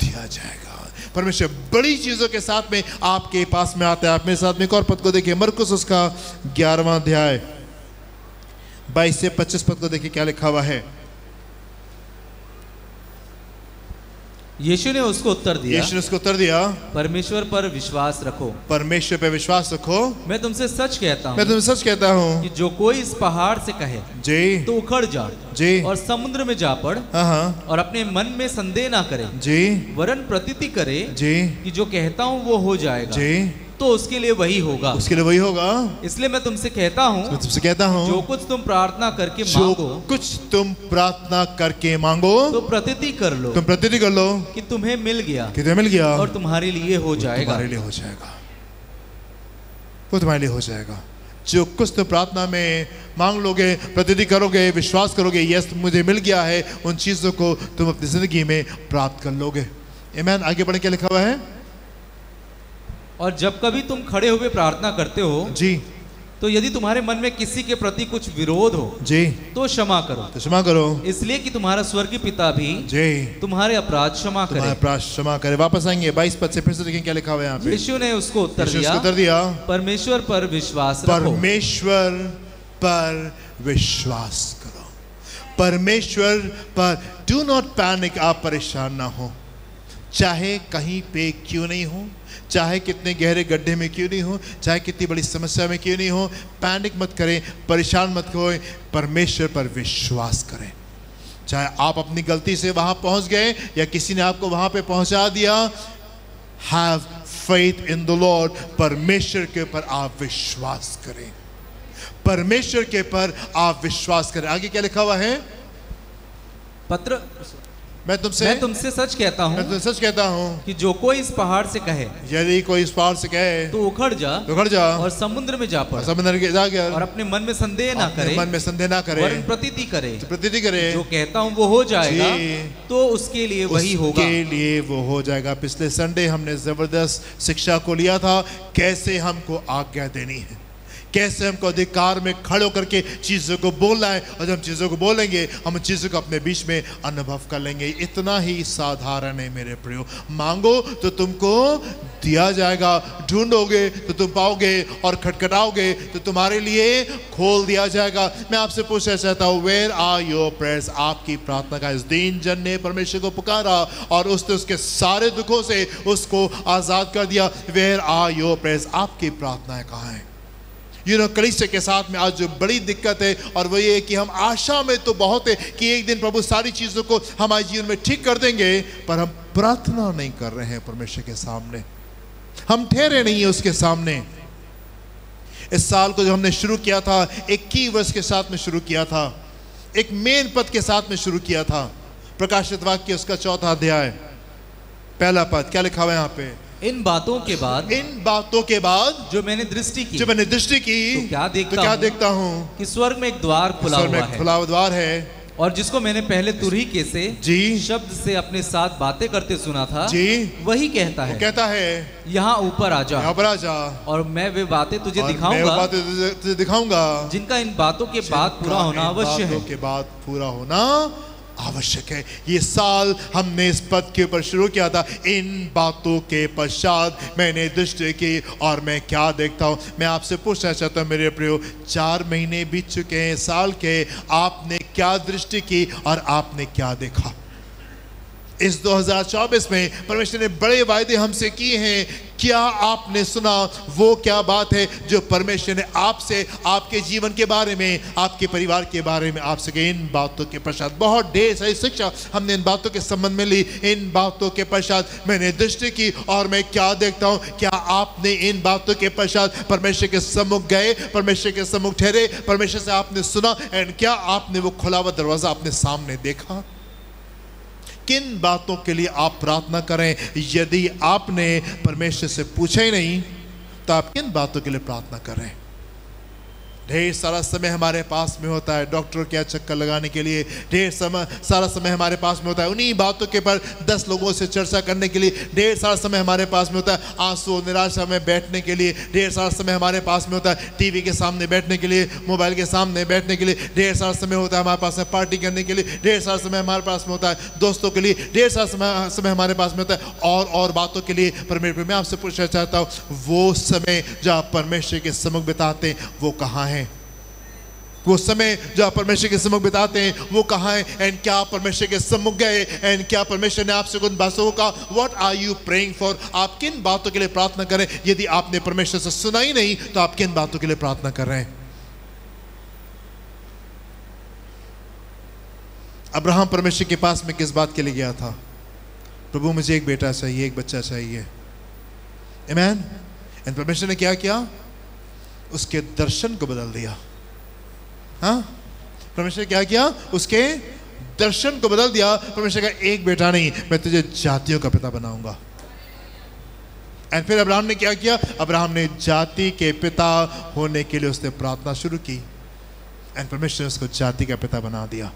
दिया जाएगा। परमेश्वर बड़ी चीजों के साथ में आपके पास में आता है। आप मेरे साथ में एक और पद को देखिए, मरकुस उसका 11वां अध्याय 22 से 25 पद को देखिए क्या लिखा हुआ है।
यीशु ने उसको उत्तर दिया, परमेश्वर पर विश्वास रखो।
परमेश्वर पर विश्वास रखो।
मैं तुमसे सच कहता हूँ,
मैं तुमसे सच कहता हूँ
कि जो कोई इस पहाड़ से कहे
जी
तो उखड़ जा
जी
और समुद्र में जा पड़, और अपने मन में संदेह ना करे
जी,
वरन प्रतीति करे
जी कि
जो कहता हूँ वो हो जाएगा
जी,
तो उसके लिए वही होगा।
उसके लिए वही होगा।
इसलिए मैं तुमसे कहता हूँ, जो कुछ तुम प्रार्थना करके मांगो,
कुछ तुम प्रार्थना करके मांगो
तो प्रतीति कर लो,
तुम प्रतीति कर लो
कि तुम्हें मिल गया,
कि तुम्हें मिल गया,
और तुम्हारे लिए हो जाएगा।
तुम्हारे लिए हो जाएगा, वो तुम्हारे लिए हो जाएगा। जो कुछ तुम प्रार्थना में मांग लोगे, प्रतीति करोगे, विश्वास करोगे, यस मुझे मिल गया है, उन चीजों को तुम अपनी जिंदगी में प्राप्त कर लोगे। आमीन। आगे बढ़े क्या लिखा हुआ है?
और जब कभी तुम खड़े हुए प्रार्थना करते हो
जी,
तो यदि तुम्हारे मन में किसी के प्रति कुछ विरोध हो
जी,
तो क्षमा करो,
तो क्षमा करो, इसलिए
कि तुम्हारा स्वर्गीय पिता भी
जी
तुम्हारे अपराध क्षमा करे।
अपराध क्षमा करे। वापस आएंगे 22 पद से, फिर से देखें क्या लिखा हुआ है यहाँ पे।
यीशु ने उसको उत्तर दिया, परमेश्वर पर विश्वास रखो।
परमेश्वर पर विश्वास करो, परमेश्वर पर। डू नॉट पैनिक, आप परेशान ना हो, चाहे कहीं पे क्यों नहीं हो, चाहे कितने गहरे गड्ढे में क्यों नहीं हो, चाहे कितनी बड़ी समस्या में क्यों नहीं हो, पैनिक मत करें, परेशान मत होए, परमेश्वर पर विश्वास करें। चाहे आप अपनी गलती से वहां पहुंच गए या किसी ने आपको वहां पे पहुंचा दिया, have faith in the Lord. परमेश्वर के ऊपर आप विश्वास करें, परमेश्वर के ऊपर आप विश्वास करें। आगे क्या लिखा हुआ है? मैं तुमसे सच कहता हूँ
कि जो कोई इस पहाड़ से कहे,
यदि कोई इस पहाड़ से कहे
तो उखड़ जा और समुद्र में जा पड़, और अपने मन में संदेह ना करे, वरन प्रतीति करे, जो कहता हूँ वो हो जाएगा, तो उसके लिए वही होगा।
उसके लिए वो हो जाएगा। पिछले संडे हमने जबरदस्त शिक्षा को लिया था, कैसे हमको आज्ञा देनी है, कैसे हमको अधिकार में खड़े होकर के चीजों को बोलना है, और जब हम चीजों को बोलेंगे हम चीजों को अपने बीच में अनुभव कर लेंगे। इतना ही साधारण है मेरे प्रियो। मांगो तो तुमको दिया जाएगा, ढूंढोगे तो तुम पाओगे, और खटखटाओगे तो तुम्हारे लिए खोल दिया जाएगा। मैं आपसे पूछना चाहता हूँ, वेयर आर योर प्रेयर्स? आपकी प्रार्थना का इस दीन जन ने परमेश्वर को पुकारा और उसने उसके सारे दुखों से उसको आजाद कर दिया। Where are your prayers? आपकी प्रार्थनाएं कहाँ हैं? कलीसिया के साथ में आज जो बड़ी दिक्कत है, और वो ये है कि हम आशा में तो बहुत है कि एक दिन प्रभु सारी चीजों को हमारे जीवन में ठीक कर देंगे, पर हम प्रार्थना नहीं कर रहे हैं परमेश्वर के सामने, हम ठहरे नहीं है उसके सामने। इस साल को जो हमने शुरू किया था, एक की वर्स के साथ में शुरू किया था, एक मेन पद के साथ में शुरू किया था। प्रकाशित वाक्य उसका 4वां अध्याय 1 पद, क्या लिखा हुआ है यहाँ पे?
इन बातों के बाद जो मैंने दृष्टि की,
तो क्या देखता हूँ?
कि स्वर्ग में एक द्वार खुला हुआ है, और जिसको मैंने पहले तुरही से
जी
शब्द से अपने साथ बातें करते सुना था
जी
वही कहता है,
कहता है
यहाँ ऊपर आ जा,
यहाँ पर आ जा
और मैं वे बातें तुझे
और मैं वो
दिखाऊंगा
बातें तुझे दिखाऊंगा
जिनका इन बातों के बाद पूरा होना आवश्यक है।
के बाद पूरा होना आवश्यक है। ये साल हमने इस पद के ऊपर शुरू किया था, इन बातों के पश्चात मैंने दृष्टि की और मैं क्या देखता हूं। मैं आपसे पूछना चाहता हूं मेरे प्रियो, 4 महीने बीत चुके हैं साल के, आपने क्या दृष्टि की और आपने क्या देखा? इस 2024 में परमेश्वर ने बड़े वायदे हमसे किए हैं, क्या आपने सुना? वो क्या बात है जो परमेश्वर ने आपसे, आपके जीवन के बारे में, आपके परिवार के बारे में आपसे कही? इन बातों के पश्चात बहुत ढेर सारी शिक्षा हमने इन बातों के संबंध में ली। इन बातों के पश्चात मैंने दृष्टि की और मैं क्या देखता हूं। क्या आपने इन बातों के पश्चात परमेश्वर के सम्मुख गए, परमेश्वर के सम्मुख ठहरे, परमेश्वर से आपने सुना, एंड क्या आपने वो खुला हुआ दरवाजा अपने सामने देखा? किन बातों के लिए आप प्रार्थना करें? यदि आपने परमेश्वर से पूछा ही नहीं तो आप किन बातों के लिए प्रार्थना करें? ढेर सारा समय हमारे पास में होता है डॉक्टर के चक्कर लगाने के लिए, ढेर सारा समय हमारे पास में होता है उन्हीं बातों के पर 10 लोगों से चर्चा करने के लिए, ढेर सारा समय हमारे पास में होता है आंसू निराशा में बैठने के लिए, ढेर सारा समय हमारे पास में होता है टीवी के सामने बैठने के लिए, मोबाइल के सामने बैठने के लिए, ढेर सारा समय होता है हमारे पास में पार्टी करने के लिए, ढेर सारा समय हमारे पास में होता है दोस्तों के लिए, ढेर सारा समय हमारे पास में होता है और बातों के लिए। परमेश्वर, मैं आपसे पूछना चाहता हूँ, वो समय जो आप परमेश्वर के सम्मुख बिताते हैं वो कहाँ है? वो समय जो आप परमेश्वर के सम्मुख बिताते हैं वो कहाँ है? एंड क्या आप परमेश्वर के सम्मुख गए? एंड क्या परमेश्वर ने आपसे उन बातों का what are you praying for? आप किन बातों के लिए प्रार्थना करें? यदि आपने परमेश्वर से सुना ही नहीं तो आप किन बातों के लिए प्रार्थना कर रहे हैं? अब्राहम परमेश्वर के पास में किस बात के लिए गया था? प्रभु मुझे एक बेटा चाहिए, एक बच्चा चाहिए। आमीन। एंड परमेश्वर ने क्या किया? उसके दर्शन को बदल दिया। हाँ, परमेश्वर क्या किया? उसके दर्शन को बदल दिया। परमेश्वर का एक बेटा नहीं, मैं तुझे जातियों का पिता बनाऊंगा। एंड फिर अब्राहम ने क्या किया? अब्राहम ने जाति के पिता होने के लिए उसने प्रार्थना शुरू की, एंड परमेश्वर ने उसको जाति का पिता बना दिया।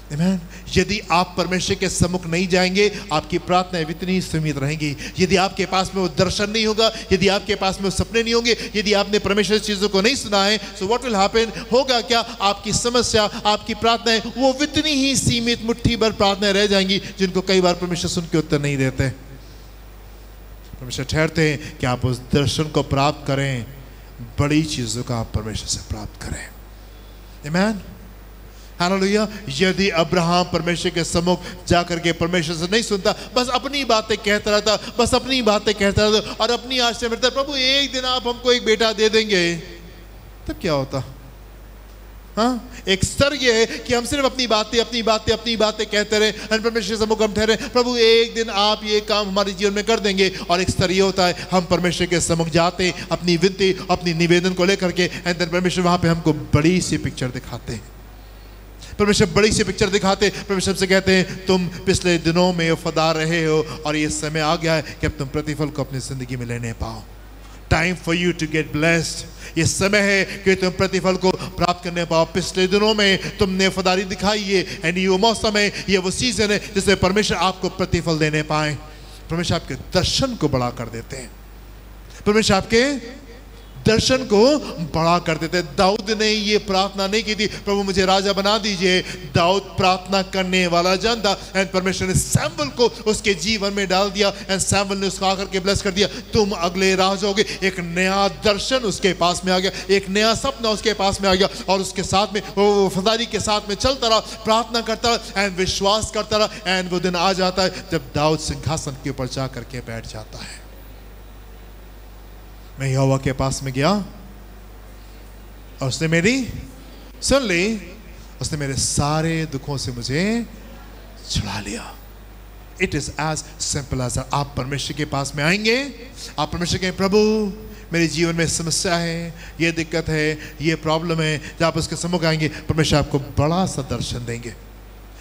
आमीन। यदि आप परमेश्वर के सम्मुख नहीं जाएंगे आपकी प्रार्थनाएं इतनी ही सीमित रहेंगी। यदि आपके पास में वो दर्शन नहीं होगा, यदि आपके पास में वो सपने नहीं होंगे, यदि आपने परमेश्वर चीजों को नहीं सुना है, सो व्हाट विल हैपन? होगा क्या? आपकी समस्या, आपकी प्रार्थनाएं वो इतनी ही सीमित मुट्ठी भर प्रार्थनाएं रह जाएंगी जिनको कई बार परमेश्वर सुन के उत्तर नहीं देते। परमेश्वर ठहरते हैं कि आप उस दर्शन को प्राप्त करें, बड़ी चीजों का आप परमेश्वर से प्राप्त करें। आमीन। हालेलुया। यदि अब्राहम परमेश्वर के सम्मुख जाकर के परमेश्वर से नहीं सुनता, बस अपनी बातें कहता रहता, बस अपनी बातें कहता रहता और अपनी आश से मिलता, प्रभु एक दिन आप हमको एक बेटा दे देंगे, तब क्या होता? हाँ, एक स्तर ये है कि हम सिर्फ अपनी बातें कहते रहे, परमेश्वर के सम्मुख हम ठहरे, प्रभु एक दिन आप ये काम हमारे जीवन में कर देंगे। और एक स्तर ये होता है हम परमेश्वर के सम्मुख जाते, अपनी विनती, अपनी निवेदन को लेकर के, एंड देन परमेश्वर वहां पे हमको बड़ी सी पिक्चर दिखाते हैं। परमेश्वर बड़ी सी पिक्चर दिखाते, परमेश्वर से कहते हैं तुम पिछले दिनों में वफादार रहे हो और ये समय आ गया है कि अब तुम प्रतिफल को अपनी जिंदगी में लेने पाओ। Time for you to get blessed. ये समय है कि तुम प्रतिफल को प्राप्त करने पाओ। पिछले दिनों में तुमने वफादारी दिखाई है, एंड ये वो मौसम है, ये वो सीजन है जिसमें परमेश्वर आपको प्रतिफल देने पाए। परमेश्वर आपके दर्शन को बड़ा कर देते हैं, परमेश्वर आपके दर्शन को बड़ा कर देते। दाऊद ने ये प्रार्थना नहीं की थी प्रभु मुझे राजा बना दीजिए। दाऊद प्रार्थना करने वाला जन था, एंड परमेश्वर ने सैमुएल को उसके जीवन में डाल दिया, एंड सैमुएल ने उसको आकर के ब्लेस कर दिया, तुम अगले राजा होगे। एक नया दर्शन उसके पास में आ गया, एक नया सपना उसके पास में आ गया, और उसके साथ में वो वफादारी के साथ में चलता रहा, प्रार्थना करता रहा, एंड विश्वास करता रहा। एंड वो दिन आ जाता है जब दाऊद सिंहासन के ऊपर जा करके बैठ जाता है। मैं यहोवा के पास में गया और उसने मेरी सुन ली, उसने मेरे सारे दुखों से मुझे छुड़ा लिया। It is as simple as आप परमेश्वर के पास में आएंगे, आप परमेश्वर के प्रभु मेरे जीवन में समस्या है, ये दिक्कत है, ये प्रॉब्लम है, जब आप उसके सम्मुख आएंगे परमेश्वर आपको बड़ा सा दर्शन देंगे।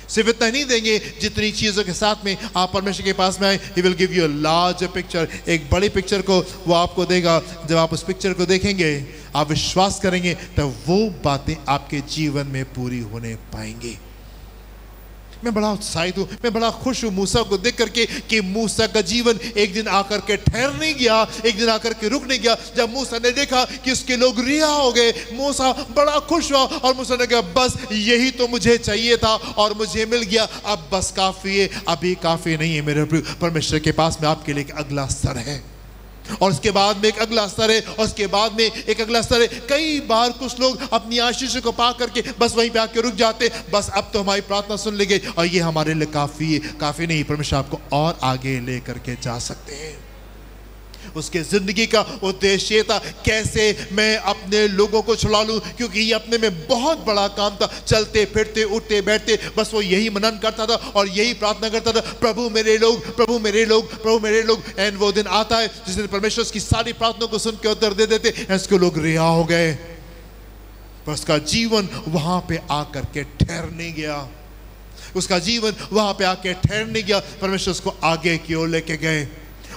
सिर्फ इतना नहीं देंगे, जितनी चीज़ों के साथ में आप परमेश्वर के पास में आए, He will give you a larger picture, एक बड़ी पिक्चर को वो आपको देगा। जब आप उस पिक्चर को देखेंगे, आप विश्वास करेंगे, तब वो बातें आपके जीवन में पूरी होने पाएंगी। मैं बड़ा उत्साहित हूँ, मैं बड़ा खुश हूँ मूसा को देख करके कि मूसा का जीवन एक दिन आकर के ठहर नहीं गया, एक दिन आकर के रुक नहीं गया। जब मूसा ने देखा कि उसके लोग रिहा हो गए, मूसा बड़ा खुश हुआ और मूसा ने कहा बस यही तो मुझे चाहिए था और मुझे मिल गया, अब बस काफी है। अभी काफी नहीं है मेरे परमेश्वर के पास में आपके लिए एक अगला स्तर है, और उसके बाद में एक अगला स्तर है, और उसके बाद में एक अगला स्तर है। कई बार कुछ लोग अपनी आशीष को पा करके बस वहीं पे आके रुक जाते, बस अब तो हमारी प्रार्थना सुन ली गई और ये हमारे लिए काफी है। काफी नहीं, परमेश्वर आपको और आगे ले करके जा सकते हैं। उसके जिंदगी का उद्देश्य ये था कैसे मैं अपने लोगों को छुड़ा लूं, क्योंकि ये अपने में बहुत बड़ा काम था। चलते फिरते उठते बैठते बस वो यही मनन करता था और यही प्रार्थना करता था, प्रभु मेरे लोग, प्रभु मेरे लोग, प्रभु मेरे लोग। एंड वो दिन आता है जिस दिन परमेश्वर की सारी प्रार्थना को सुन के उत्तर दे देते, इसके लोग रिहा हो गए, पर उसका जीवन वहां पे आकर के ठहर नहीं गया। उसका जीवन वहां पे आके ठहर नहीं गया। परमेश्वर उसको आगे की ओर लेके गए,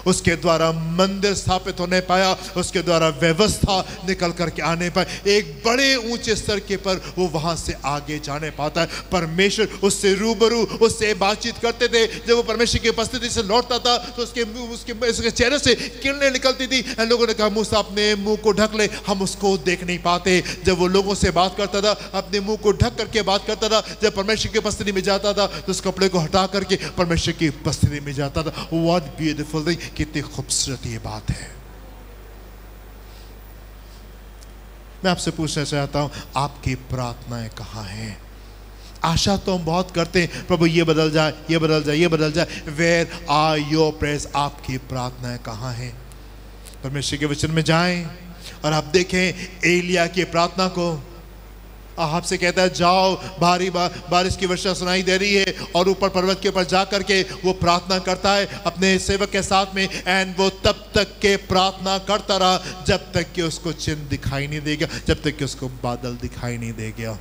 उसके द्वारा मंदिर स्थापित होने पाया, उसके द्वारा व्यवस्था निकल करके आने पाए, एक बड़े ऊंचे स्तर के पर वो वहां से आगे जाने पाता है। परमेश्वर उससे रूबरू, उससे बातचीत करते थे। जब वो परमेश्वर की उपस्थिति से लौटता था तो उसके चेहरे से किरणें निकलती थी। लोगों ने कहा मूसा अपने मुंह को ढक ले, हम उसको देख नहीं पाते। जब वो लोगों से बात करता था अपने मुंह को ढक करके बात करता था, जब परमेश्वर की उपस्थिति में जाता था तो उस कपड़े को हटा करके परमेश्वर की उपस्थिति में जाता था। व्हाट ब्यूटीफुल थिंग, कितनी खूबसूरत ये बात है। मैं आपसे पूछना चाहता हूं, आपकी प्रार्थनाएं कहां हैं? आशा तो हम बहुत करते हैं, प्रभु ये बदल जाए, ये बदल जाए, ये बदल जाए। Where are your prayers? आपकी प्रार्थनाएं कहां हैं? परमेश्वर के वचन में जाएं और आप देखें एलिया की प्रार्थना को। आपसे कहता है जाओ, भारी बारिश की वर्षा सुनाई दे रही है, और ऊपर पर्वत के ऊपर जा करके वो प्रार्थना करता है अपने सेवक के साथ में। एंड वो तब तक के प्रार्थना करता रहा जब तक कि उसको चिन्ह दिखाई नहीं देगा, जब तक कि उसको बादल दिखाई नहीं देगा।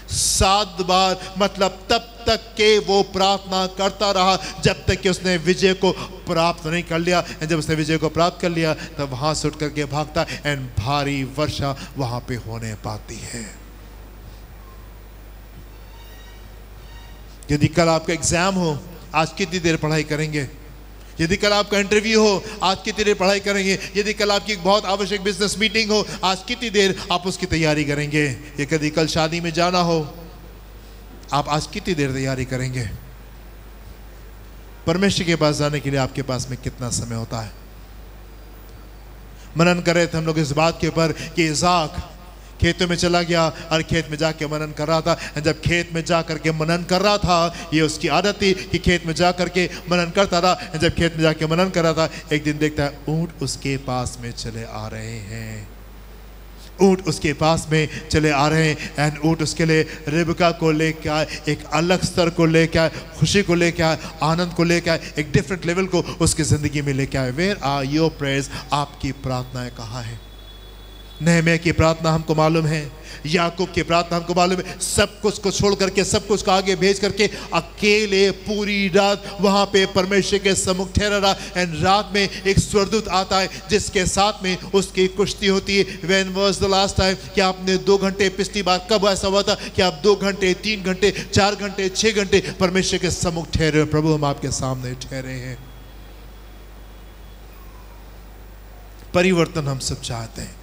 7 बार, मतलब तब तक के वो प्रार्थना करता रहा जब तक कि उसने विजय को प्राप्त नहीं कर लिया। जब उसने विजय को प्राप्त कर लिया तब वहां से उठ करके भागता, एंड भारी वर्षा वहां पे होने पाती है। यदि कल आपका एग्जाम हो, आज कितनी देर पढ़ाई करेंगे? यदि कल आपका इंटरव्यू हो, आज कितनी देर पढ़ाई करेंगे? यदि कल आपकी एक बहुत आवश्यक बिजनेस मीटिंग हो, आज कितनी देर आप उसकी तैयारी करेंगे? या कभी कल शादी में जाना हो, आप आज कितनी देर तैयारी करेंगे? परमेश्वर के पास जाने के लिए आपके पास में कितना समय होता है? मनन कर रहे थे हम लोग इस बात के ऊपर कि इसाक खेतों में चला गया और खेत में जाके मनन कर रहा था। जब खेत में जा करके मनन कर रहा था, ये उसकी आदत थी कि खेत में जा करके मनन करता था। जब खेत में जाके मनन कर रहा था, एक दिन देखता है ऊंट उसके पास में चले आ रहे हैं। ऊंट उसके पास में चले आ रहे हैं, एंड ऊंट उसके लिए रिबका को लेके आए, एक अलग स्तर को लेके आए, खुशी को लेके आए, आनंद को लेके आए, एक डिफरेंट लेवल को उसकी जिंदगी में लेके आए। Where are your prayers? आपकी प्रार्थनाएं कहाँ हैं? नहम्याह की प्रार्थना हमको मालूम है, याकूब की प्रार्थना हमको मालूम है। सब कुछ को छोड़ करके, सब कुछ को आगे भेज करके अकेले पूरी रात वहां पे परमेश्वर के सम्मुख ठहरा रहा। एंड रात में एक स्वर्गदूत आता है जिसके साथ में उसकी कुश्ती होती है। When was the last time कि आपने 2 घंटे, पिछली बार कब ऐसा हुआ था कि आप 2 घंटे, 3 घंटे, 4 घंटे, 6 घंटे परमेश्वर के सम्मुख ठहरे? प्रभु हम आपके सामने ठहरे हैं। परिवर्तन हम सब चाहते हैं,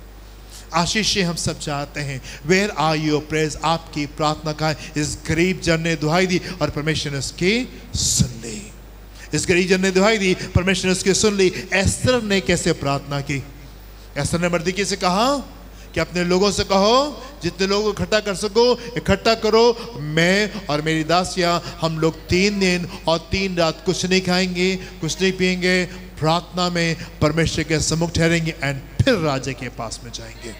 आशीष हम सब चाहते हैं। Where are your prayers? आपकी प्रार्थना का है। इस गरीब जन ने दुहाई दी और परमेश्वर ने उसकी सुन ली। इस गरीब जन ने दुहाई दी, परमेश्वर ने उसकी सुन ली। एस्तर ने कैसे प्रार्थना की? एस्तर ने मर्दकी से कहा कि अपने लोगों से कहो जितने लोग इकट्ठा कर सको इकट्ठा करो, मैं और मेरी दासियां हम लोग 3 दिन और 3 रात कुछ नहीं खाएंगे, कुछ नहीं पिएंगे, प्रार्थना में परमेश्वर के सम्मुख ठहरेंगे, एंड फिर राजा के पास में जाएंगे।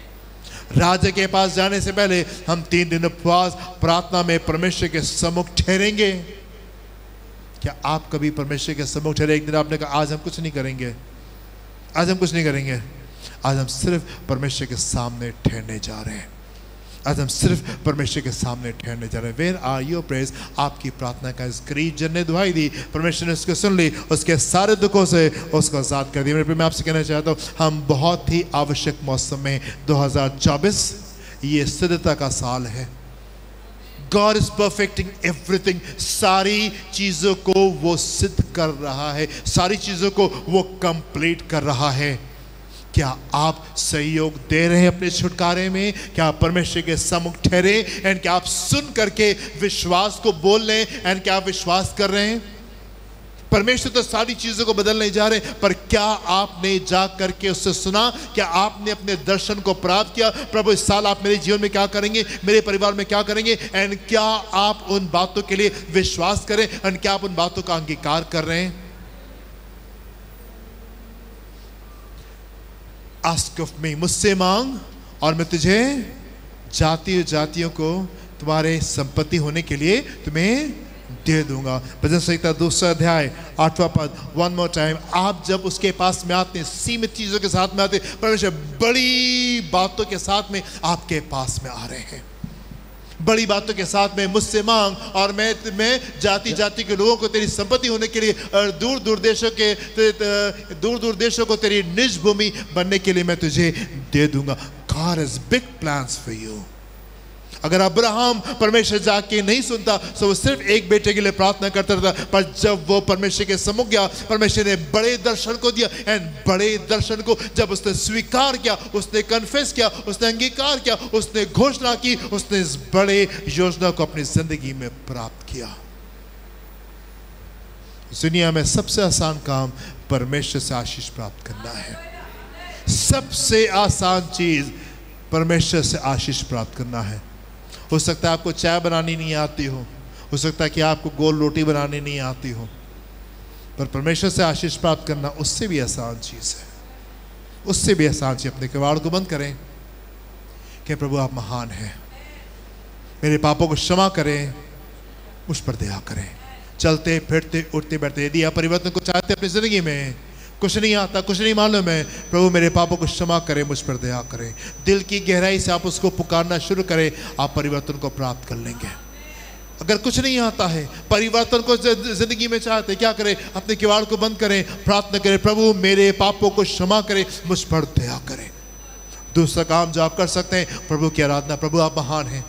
राजा के पास जाने से पहले हम 3 दिन उपवास प्रार्थना में परमेश्वर के सम्मुख ठहरेंगे। क्या आप कभी परमेश्वर के सम्मुख ठहरे? एक दिन आपने कहा आज हम कुछ नहीं करेंगे, आज हम कुछ नहीं करेंगे, आज हम सिर्फ परमेश्वर के सामने ठहरने जा रहे हैं, आज हम सिर्फ परमेश्वर के सामने ठहरने जा रहे हैं। Where are your prayers? आपकी प्रार्थना का इस गरीब जन ने दुहाई दी, परमेश्वर ने उसको सुन ली, उसके सारे दुखों से उसको आजाद कर दिया। मैं आपसे कहना चाहता हूँ, हम बहुत ही आवश्यक मौसम में 2024 ये सिद्धता का साल है। God is perfecting everything. सारी चीजों को वो सिद्ध कर रहा है, सारी चीजों को वो कंप्लीट कर रहा है। क्या आप सहयोग दे रहे हैं अपने छुटकारे में? क्या आप परमेश्वर के सम्मुख ठहरे एंड क्या आप सुन करके विश्वास को बोल रहे हैं एंड क्या आप विश्वास कर रहे हैं? परमेश्वर तो सारी चीजों को बदलने जा रहे हैं, पर क्या आपने जा करके उससे सुना? क्या आपने अपने दर्शन को प्राप्त किया? प्रभु इस साल आप मेरे जीवन में क्या करेंगे, मेरे परिवार में क्या करेंगे? एंड क्या आप उन बातों के लिए विश्वास करें एंड क्या आप उन बातों का अंगीकार कर रहे हैं? Ask of me, मुझसे मांग और मैं तुझे जातियों को तुम्हारे संपत्ति होने के लिए तुम्हें दे दूंगा। भजन संहिता 2 अध्याय 8वां पद, वन मोर टाइम। आप जब उसके पास में आते हैं, सीमित चीजों के साथ में आते हैं, परमेश्वर बड़ी बातों के साथ में आपके पास में आ रहे हैं। बड़ी बातों के साथ में मुझसे मांग और मैं जाति के लोगों को तेरी संपत्ति होने के लिए और दूर दूर देशों को तेरी निज भूमि बनने के लिए मैं तुझे दे दूंगा। God has big plans for you। अगर अब्राहम परमेश्वर जाके नहीं सुनता तो वो सिर्फ एक बेटे के लिए प्रार्थना करता था, पर जब वो परमेश्वर के सम्मुख गया, परमेश्वर ने बड़े दर्शन को दिया एंड बड़े दर्शन को जब उसने स्वीकार किया, उसने कन्फेस किया, उसने अंगीकार किया, उसने घोषणा की, उसने इस बड़े योजना को अपनी जिंदगी में प्राप्त किया। दुनिया में सबसे आसान काम परमेश्वर से आशीष प्राप्त करना है। सबसे आसान चीज परमेश्वर से आशीष प्राप्त करना है। हो सकता है आपको चाय बनानी नहीं आती हो सकता है कि आपको गोल रोटी बनानी नहीं आती हो, पर परमेश्वर से आशीष प्राप्त करना उससे भी आसान चीज है, उससे भी आसान चीज। अपने किवाड़ को बंद करें कि प्रभु आप महान हैं, मेरे पापों को क्षमा करें, मुझ पर दया करें। चलते फिरते उठते बैठते यदि आप परिवर्तन को चाहते अपनी जिंदगी में, कुछ नहीं आता, कुछ नहीं मालूम है, प्रभु मेरे पापों को क्षमा करें, मुझ पर दया करें, दिल की गहराई से आप उसको पुकारना शुरू करें, आप परिवर्तन को प्राप्त कर लेंगे। अगर कुछ नहीं आता है, परिवर्तन को जिंदगी में चाहते, क्या करें? अपने किवाड़ को बंद करें, प्रार्थना करें, प्रभु मेरे पापों को क्षमा करें, मुझ पर दया करें। दूसरा काम जो आप कर सकते हैं, प्रभु की आराधना। प्रभु आप महान हैं,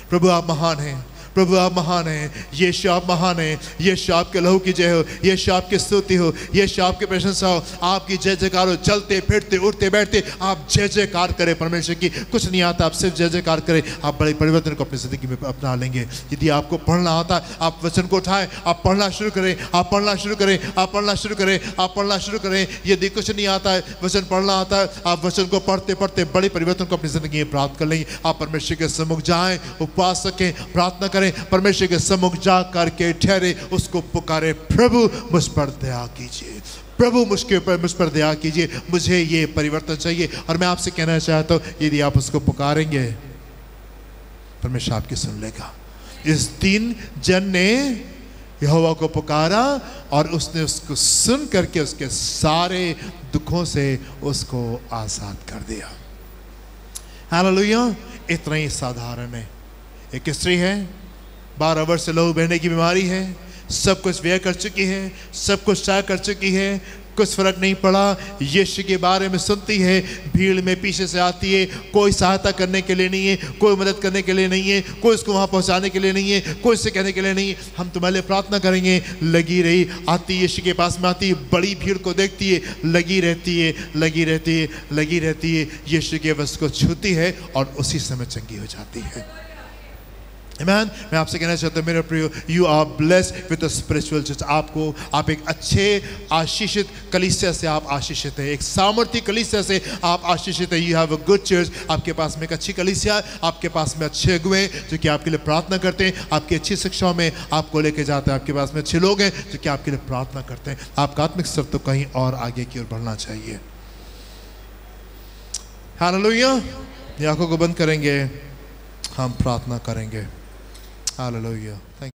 प्रभु आप महान हैं, प्रभु आप महान हैं, यीशु आप महान हैं, यीशु आपके लहू की जय हो, यीशु आपकी स्तुति हो, यीशु आपकी प्रशंसा हो, आपकी जय जयकार हो। चलते फिरते उठते बैठते आप जय जयकार करें परमेश्वर की। कुछ नहीं आता, आप सिर्फ जय जयकार करें, आप बड़े परिवर्तन को अपनी जिंदगी में अपना लेंगे। यदि आपको पढ़ना आता है, आप वचन को उठाएं, आप पढ़ना शुरू करें, आप पढ़ना शुरू करें, आप पढ़ना शुरू करें, आप पढ़ना शुरू करें। यदि कुछ नहीं आता है, वचन पढ़ना आता है, आप वचन को पढ़ते पढ़ते बड़े परिवर्तन को अपनी जिंदगी में प्राप्त कर लेंगे। आप परमेश्वर के सम्मुख जाएं, उपवास रखें, प्रार्थना करें, परमेश्वर के सम्मुख जा करके ठहरे, उसको पुकारे, प्रभु मुझ पर दया कीजिए, प्रभु मुझ पर दया कीजिए, मुझे ये परिवर्तन चाहिए। और मैं आपसे कहना चाहता हूं, यदि आप उसको पुकारेंगे, परमेश्वर आपकी सुन लेगा। इस 3 जन ने यहोवा को पुकारा और उसने उसको सुन करके उसके सारे दुखों से उसको आजाद कर दिया। हालेलुया। इतना ही साधारण है। एक स्त्री है, 12 वर्ष से लहू बहने की बीमारी है, सब कुछ व्यय कर चुकी है, सब कुछ तय कर चुकी है, कुछ फर्क नहीं पड़ा। यीशु के बारे में सुनती है, भीड़ में पीछे से आती है, कोई सहायता करने के लिए नहीं है, कोई मदद करने के लिए नहीं है, कोई उसको वहाँ पहुँचाने के लिए नहीं है, कोई उससे कहने के लिए नहीं है, हम तुम्हारे लिए प्रार्थना करेंगे। लगी रही, आती यीशु के पास में आती है, बड़ी भीड़ को देखती है, लगी रहती है, लगी रहती है, लगी रहती है, यीशु के वस्त्र को छूती है और उसी समय चंगी हो जाती है। Amen? मैं आपसे कहना चाहता हूँ मेरे प्रियो, you are blessed with a spiritual church. आप एक अच्छे आशीषित कलीसिया से आप आशीषित है, एक सामर्थ्य कलीसिया से आप आशीषित है। You have a good church. आपके पास में एक अच्छी कलीसिया है, आपके पास में अच्छे अगुए हैं जो कि आपके लिए प्रार्थना करते हैं, आपकी अच्छी शिक्षाओं में आपको लेके जाते हैं, आपके पास में अच्छे लोग हैं जो कि आपके लिए प्रार्थना करते हैं। आपका आत्मिक स्तर तो कहीं और आगे की ओर बढ़ना चाहिए। हालेलुया। आंखों को बंद करेंगे, हम प्रार्थना करेंगे। हालेलुया। Thank you.